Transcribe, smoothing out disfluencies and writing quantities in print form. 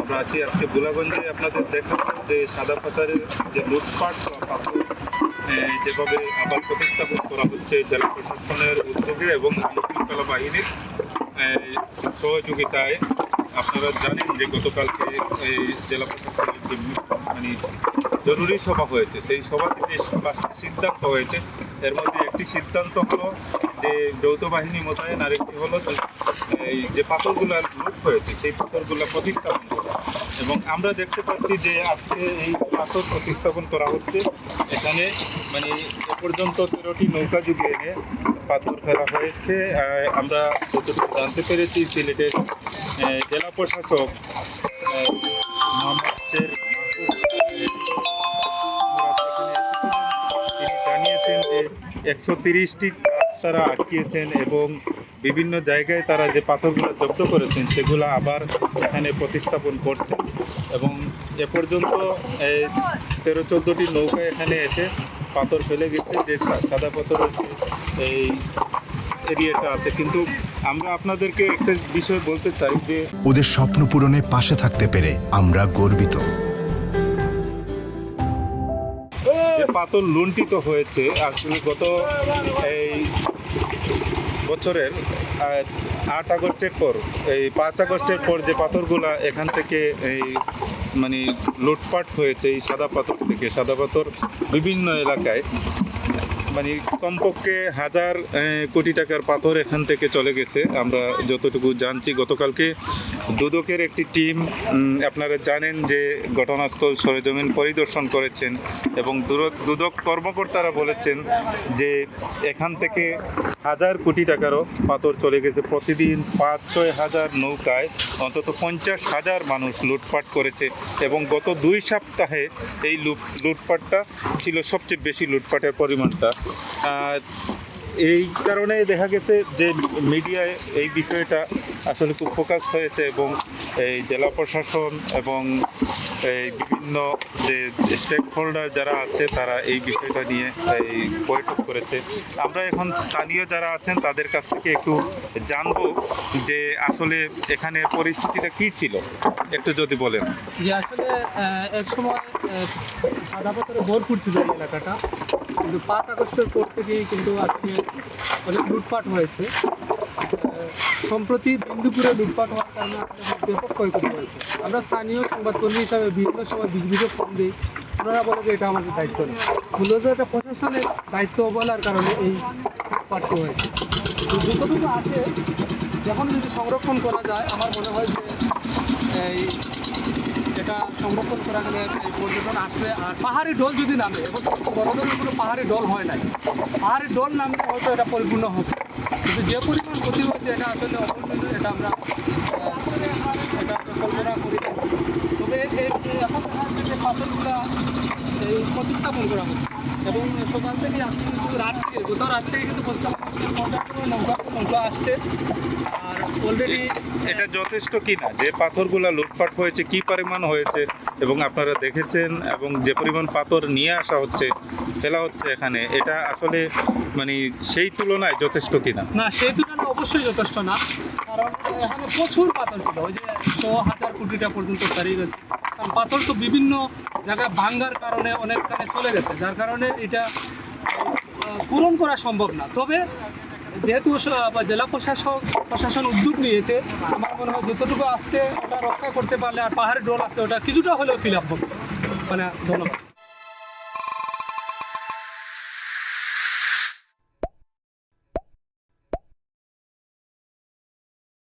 আমরা আছি আজকে বুলাগঞ্জে। আপনাদের দেখাবো যে সাদা পাথরের যে লুটপাট বা পাথর যেভাবে আবার প্রতিস্থাপন করা হচ্ছে জেলা প্রশাসনের উদ্যোগে এবং আইনশৃঙ্খলা বাহিনীর সহযোগিতায়। আপনারা জানেন যে গতকালকে এই জেলা প্রশাসনের যে মানে জরুরি সভা হয়েছে, সেই সভা থেকে 5টি সিদ্ধান্ত হয়েছে। এর মধ্যে একটি সিদ্ধান্ত হলো যে যৌথ বাহিনী মোতায়েন, আরেকটি হলো এই যে পাথরগুলো লুট হয়েছে সেই পাথরগুলো প্রতিস্থাপন করা। এবং আমরা দেখতে পাচ্ছি যে আজকে এই পাথর প্রতিস্থাপন করা হচ্ছে। এখানে মানে এ পর্যন্ত 13টি নৌকা যুগে এনে পাথর ফেলা হয়েছে। আমরা যতটুকু জানতে পেরেছি সিলেটের জেলা প্রশাসক মোহাম্মদ শের তিনি জানিয়েছেন যে 130টি তারা আটকিয়েছেন এবং বিভিন্ন জায়গায় তারা যে পাথরগুলো জব্দ করেছেন সেগুলো আবার এখানে প্রতিস্থাপন করছেন। এবং এ পর্যন্ত 13-14টি নৌকা এখানে এসে পাথর ফেলে গেছে, যে সাদা পাথরের এই এরিয়াটা আছে। কিন্তু আমরা আপনাদেরকে একটা বিষয় বলতে চাই যে ওদের স্বপ্ন পূরণে পাশে থাকতে পেরে আমরা গর্বিত। যে পাথর লুণ্ঠিত হয়েছে আসলে গত এই বছরের 8 আগস্টের পর, এই 5 আগস্টের পর যে পাথরগুলা এখান থেকে এই মানে লুটপাট হয়েছে এই সাদা পাথর থেকে, সাদা পাথর বিভিন্ন এলাকায় মানে কমপক্ষে 1000 কোটি টাকার পাথর এখান থেকে চলে গেছে। আমরা যতটুকু জানছি গতকালকে দুদকের একটি টিম, আপনারা জানেন যে ঘটনাস্থল সরেজমিন পরিদর্শন করেছেন এবং দুদক কর্মকর্তারা বলেছেন যে এখান থেকে 1000 কোটি টাকারও পাথর চলে গেছে। প্রতিদিন 5-6 হাজার নৌকায় অন্তত 50,000 মানুষ লুটপাট করেছে এবং গত 2 সপ্তাহে এই লুটপাটটা ছিল সবচেয়ে বেশি লুটপাটের পরিমাণটা। এই কারণে দেখা গেছে যে মিডিয়ায় এই বিষয়টা আসলে খুব ফোকাস হয়েছে এবং এই জেলা প্রশাসন এবং এই বিভিন্ন যে স্টেক হোল্ডার যারা আছে তারা এই বিষয়টা নিয়ে এই বৈঠক করেছে। আমরা এখন স্থানীয় যারা আছেন তাদের কাছ থেকে একটু জানবো যে আসলে এখানে পরিস্থিতিটা কী ছিল, একটু যদি বলেন। যে আসলে এক সময় সাদা পাথরে ভরপুর ছিল এই এলাকাটা, কিন্তু 5 আগস্টের পর থেকেই কিন্তু আজকে অনেক লুটপাট হয়েছে। সম্প্রতি বিন্দুপুরে লুটপাট হওয়ার কারণে ব্যাপক ক্ষয়ক্ষতি হয়েছে। আমরা স্থানীয় সংবাদকর্মী হিসাবে বিভিন্ন সময় বিজবিজে ফোন দিই, ওনারা বলে যে এটা আমাদের দায়িত্ব নেই। মূলত এটা প্রশাসনের দায়িত্ব বলার কারণে এই লুটপাটটি হয়েছে। তো যতটুকু আছে এখন যদি সংরক্ষণ করা যায়, আমার মনে হয় যে এই এটা সংরক্ষণ করা গেলে এই পর্যটন আসবে। আর পাহাড়ি ডোল যদি নামে, এবং বড় ধরনের কোনো পাহাড়ি ডোল হয় নাই, পাহাড়ি ডোল নামলে হয়তো এটা পরিপূর্ণ হবে। কিন্তু যে পরিমাণ ক্ষতি হচ্ছে এটা আসলে অপরিপূর্ণ, এটা আমরা কল্পনা করি। তবে এখন যে পাথরগুলো এই প্রতিস্থাপন করা হচ্ছে এবং সকাল থেকে আজকে কিন্তু রাত থেকে গত রাত থেকে কিন্তু প্রতিস্থাপন নৌকা আসছে। আর অলরেডি এটা যথেষ্ট কিনা যে পাথরগুলো লুটপাট হয়েছে, কি পরিমাণ হয়েছে এবং আপনারা দেখেছেন, এবং যে পরিমাণ পাথর নিয়ে আসা হচ্ছে ফেলা হচ্ছে এখানে, এটা আসলে মানে সেই তুলনায় যথেষ্ট কিনা? না, সেই তুলনায় অবশ্যই যথেষ্ট না, কারণ এখানে প্রচুর পাথর ছিল। ওই যে 100,000 কোটি টাকা পর্যন্ত ছাড়িয়ে গেছে। কারণ পাথর তো বিভিন্ন জায়গায় ভাঙ্গার কারণে অনেকখানে চলে গেছে, যার কারণে এটা পূরণ করা সম্ভব না। তবে যেহেতু জেলা প্রশাসন উদ্যোগ নিয়েছে, আমার মনে হয় যতটুকু আসছে ওটা রক্ষা করতে পারলে, আর পাহাড়ি ডোল আসছে ওটা কিছুটা হলেও ফিল আপ হবে। মানে ধন্যবাদ।